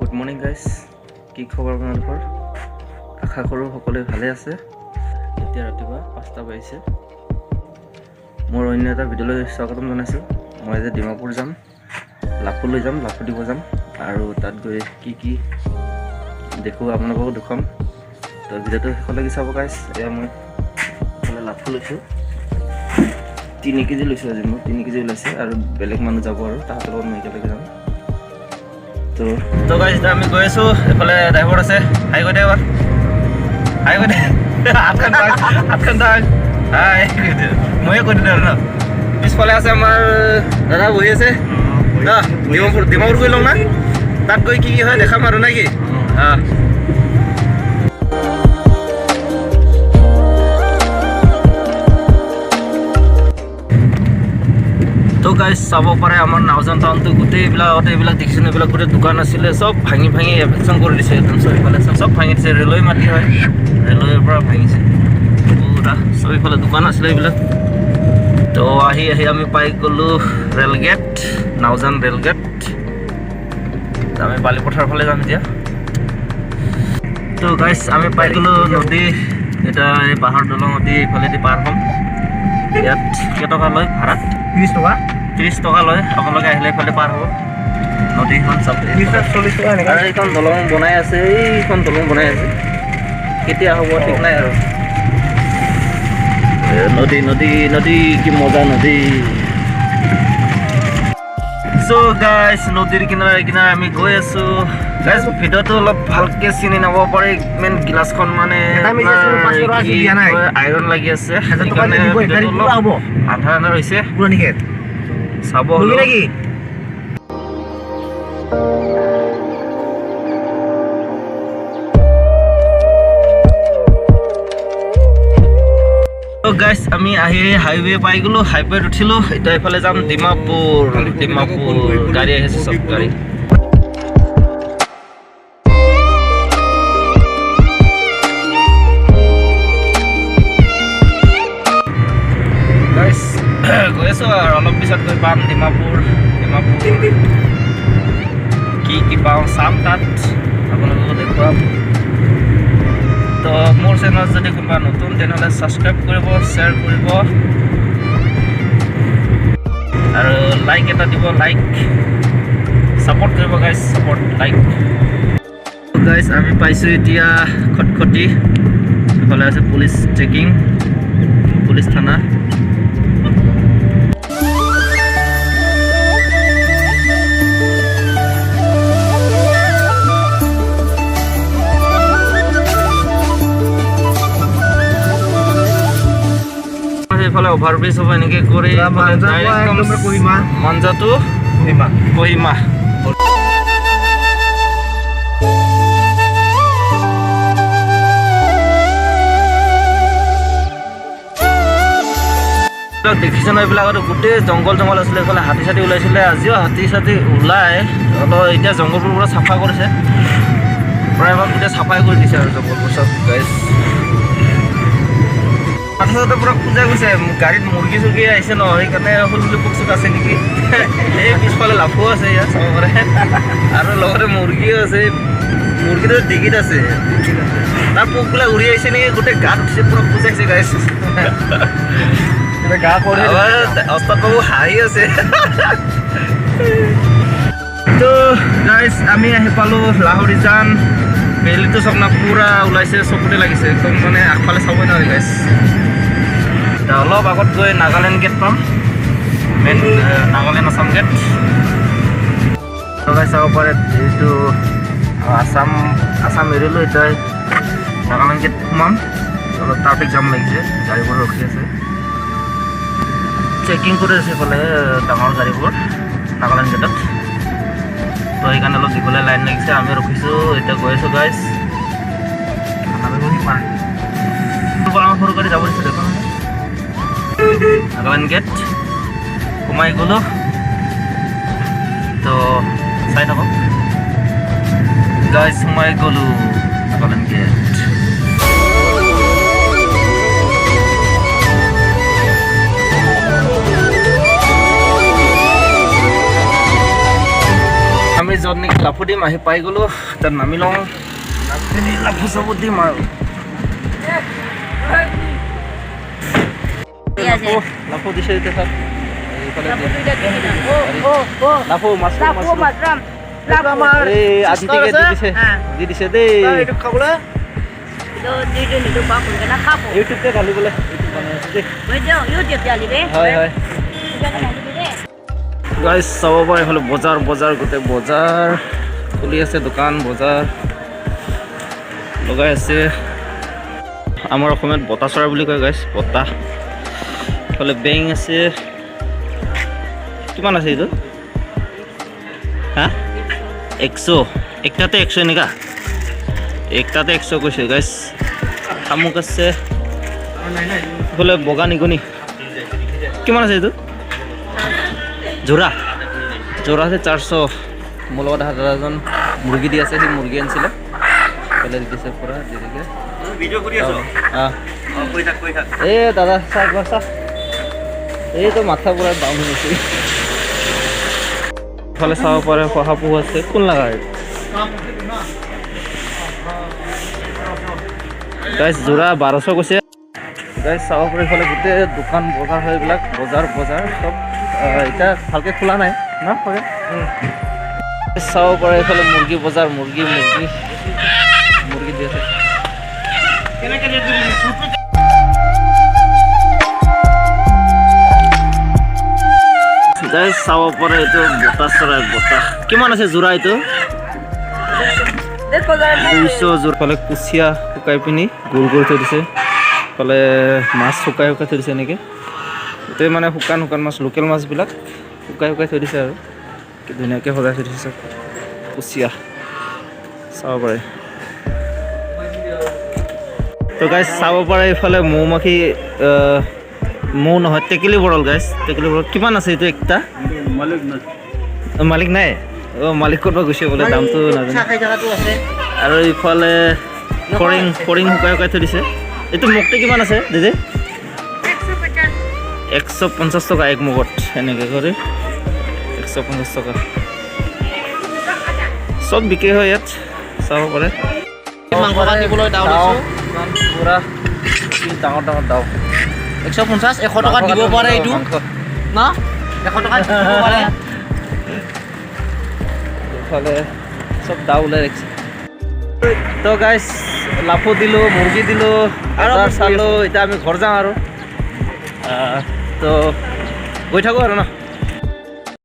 Good morning guys, কি খবৰ আপোনালোকৰ? আশা কৰোঁ সকলোৱে ভালে আছে। এতিয়া ৰাতিপুৱা 5টা বাজিছে। মোৰ অন্য এটা ভিডিঅ'লৈ স্বাগতম জনাইছোঁ। মই যে ডিমাপুৰ যাম, লাফুলৈ যাম, লাফু দিব যাম আৰু তাত গৈ কি দেখোঁ আপোনালোককো দেখুৱাম। তো ভিডিঅ'টো শেষলৈকে চাব গাইজ। এয়া মই এইফালে লাফু লৈছোঁ, 3 কেজি লৈছোঁ আজি। মোৰ 3 কেজি ওলাইছে আৰু বেলেগ মানুহ যাব আৰু তাহাঁতৰ লগত মই একেলগে যাম। তো গাইজ এতিয়া আমি গৈ আছোঁ। এইফালে ড্ৰাইভাৰ আছে, হাই কৈ দে এবাৰ, হাই কৈ দে, হাতখন দাগ, হাই ময়ে কৈ দিলোঁ আৰু ন। পিছফালে আছে আমাৰ দাদা বহি আছে ন, ডিমাপুৰ গৈ লওঁ না, তাত গৈ কি হয় দেখাম আৰু নে কি? তো গাইজ চাব পাৰে আমাৰ নাওজান টাউনটো গোটেই এইবিলাক দেখিছোঁ, এইবিলাক গোটেই দোকান আছিলে, চব ভাঙি এফেকশ্যন কৰি দিছে একদম। চব ইফালে চব ভাঙি দিছে, ৰেলৱে মাটি হয়, ৰেলৱেৰ পৰা ভাঙিছে পুৰা। চব ইফালে দোকান আছিলে এইবিলাক। তো আহি আমি পাই গ'লোঁ ৰেলগেট, নাওজান ৰেলগেট। আমি বালিপথাৰ ফালে যাম এতিয়া। তো গাইজ আমি পাই গ'লোঁ নদী। এতিয়া এই বাঁহৰ দলং নদী এইফালেদি পাৰ হ'ম। ইয়াত কেইটকা লয় ভাড়া? 30 টকা। 30 টকা লয়। আপোনালোকে আহিলে এইফালে পাৰ হ'ব নদীখন চাব। 40 টকা। আৰু এইখন দলং বনাই আছে, এইখন দলং বনাই আছে, কেতিয়া হ'ব ঠিক নাই আৰু। নদী কি মজা নদী। চ' গাইজ নদীৰ কিনাৰে আমি গৈ আছোঁ। গাইজ ভিডিঅ'টো অলপ ভালকে চিনি নাব পাৰে, মেইন গিলাচখন মানে আইৰণ লাগি আছে, সেইকাৰণে অলপ আন্ধাৰ হৈছে, চাব হ'লে। গাইজ আমি আহি হাইৱে পাই গ'লোঁ, হাইৱেত উঠিলোঁ। এতিয়া এইফালে যাম ডিমাপুৰ। গাড়ী আহিছে, চব গাড়ী। গাইজ গৈ আছোঁ আৰু অলপ পিছত গৈ পাম ডিমাপুৰ। কি পাওঁ চাম, তাত আপোনালোকক দেখুৱাম। তো মোৰ চেনেলত যদি কোনোবা নতুন তেনেহ'লে ছাবস্ক্ৰাইব কৰিব, শ্বেয়াৰ কৰিব আৰু লাইক এটা দিব, লাইক ছাপোৰ্ট কৰিব গাইজ, ছাপোৰ্ট লাইক। গাইজ আমি পাইছোঁ এতিয়া খটখটি। এইফালে আছে পুলিচ চেকিং, পুলিচ থানা। এইফালে অভাৰব্ৰিজ হ'ব, এনেকৈ কৰি মাঞ্জা টু কহিমা। দেখিছে ন, এইবিলাক গোটেই জংঘল আছিলে, এইফালে হাতী চাতী ওলাইছিলে। আজিও হাতী চাতী ওলাই, অলপ এতিয়া জংঘলবোৰ পুৰা চাফা কৰিছে, প্ৰায়ভাগ গোটেই চাফাই কৰি দিছে আৰু জংঘলবোৰ চব। গাইজ মাথাটো পুৰা খোজা গৈছে, গাড়ীত মুৰ্গী চুৰ্গী আহিছে ন, সেইকাৰণে সৰু পোক চোক আছে নেকি। এই পিছফালে লাফু আছে, ইয়াত চাব পাৰে, আৰু লগতে মুৰ্গীও আছে। মুৰ্গীটো ডিগিত আছে, তাৰ পোকবিলাক উৰি আহিছে নেকি, গোটেই গাত উঠিছে, পুৰা খোজাইছে গাইছ। অস্তাদ বাবু হাঁহি আছে। তো গাইজ আমি আহি পালোঁ লাহৰীজান। বেলিটো চাওক না, পুৰা ওলাইছে, চকুতে লাগিছে একদম, মানে আগফালে চাবই নোৱাৰি গাইজ। অলপ আগত গৈ নাগালেণ্ড গেট পাম, মেইন নাগালেণ্ড আছাম গেট। চাব পাৰে এইটো আছাম এৰিলোঁ, এতিয়া নাগালেণ্ড গেট সোমাম। অলপ ট্ৰাফিক জাম লাগিছে, গাড়ীবোৰ ৰখি আছে, চেকিং কৰি আছে এইফালে ডাঙৰ গাড়ীবোৰ নাগালেণ্ড গেটত। তো সেইকাৰণে অলপ দীঘলীয়া লাইন লাগিছে, আমি ৰখিছোঁ। এতিয়া গৈ আছোঁ গাইজ। সৰু গাড়ী যাব দিছে দেখোন। নাগালেণ্ড গেট সোমাই গ'লোঁ, তো চাই থাকক গাইজ, সোমাই গ'লোঁ নাগালেণ্ড গেট। য'ত নেকি লাফু দিম আহি পাই গ'লোঁ তাত নামি লওঁ লাফু চাফু দিম আৰু লাফু দিছে এতিয়া চাওক লাফু মাছৰুম এই আদিতিকে দি দিছে দেই ইউটিউবতে ঢালিবলৈ হয় হয় গাইজ চাব পাৰে এইফালে বজাৰ গোটেই বজাৰ খুলি আছে দোকান বজাৰ লগাই আছে আমাৰ অসমীয়াত বতা চৰাই বুলি কয় গাইজ বতা এইফালে বেং আছে কিমান আছে এইটো হা 100 একটাতে 100 এনেকা একটাতে 100 কৈছে গাইজ শামুক আছে এইফালে বগা নিগনি কিমান আছে এইটো জোৰা আছে 400 মোৰ লগত দাদাজন মুৰ্গী দি আছে সেই মুৰ্গী আনিছিলে পেলে দিছে পুৰা দেৰিকে ভিডিঅ' কৰি আছো কৈ থাক এ দাদা চাহ এইটো মাথা পুৰা ডাউন হৈছে ইফালে চাব পাৰে শহাপহু আছে কোন লাগা গাইজ জোৰা 1200 কৈছে গাইজ চাব পাৰে ইফালে গোটেই দোকান বজাৰ হয় এইবিলাক বজাৰ চব এতিয়া ভালকৈ খোলা নাই না হয় চাব পাৰে এইফালে মুৰ্গী বজাৰ মুৰ্গী দি আছে গাইজ চাব পাৰে এইটো বতাহ চৰাই বতাহ কিমান আছে যোৰা এইটো 200 যোৰা ফালে কুচিয়া শুকাই পিনি গোল কৰি থৈ দিছে ফালে মাছ শুকাই থৈ দিছে এনেকৈ গোটেই মানে শুকান মাছ লোকেল মাছবিলাক শুকাই থৈ দিছে আৰু কি ধুনীয়াকৈ সজাই থৈ দিছে কুচিয়া চাব পাৰে তো গাইজ চাব পাৰে এইফালে মৌ-মাখি মৌ নহয় টেকেলি বৰল গাইজ টেকেলি বৰল কিমান আছে এইটো একটা মালিক নাই মালিক ক'ৰবাত গৈছে বোলে দামটো নাজানো আৰু ইফালে ফৰিং শুকাই থৈ দিছে এইটো মোকতে কিমান আছে দিদি 150 টকা এক মুগত এনেকৈ কৰি 150 টকা চব বিক্ৰী হয় ইয়াত চাব পাৰে মাংস কাটিবলৈ দাও পুৰা ডাঙৰ দাও 150 100 টকা দিব পাৰে এইটো না 100 টকা দিব পাৰে ইফালে চব দাও ওলাই ৰাখিছে তো গাইজ লাফু দিলোঁ মুৰ্গী দিলোঁ আৰু চালোঁ এতিয়া আমি ঘৰ যাওঁ আৰু তো গৈ থাকোঁ আৰু ন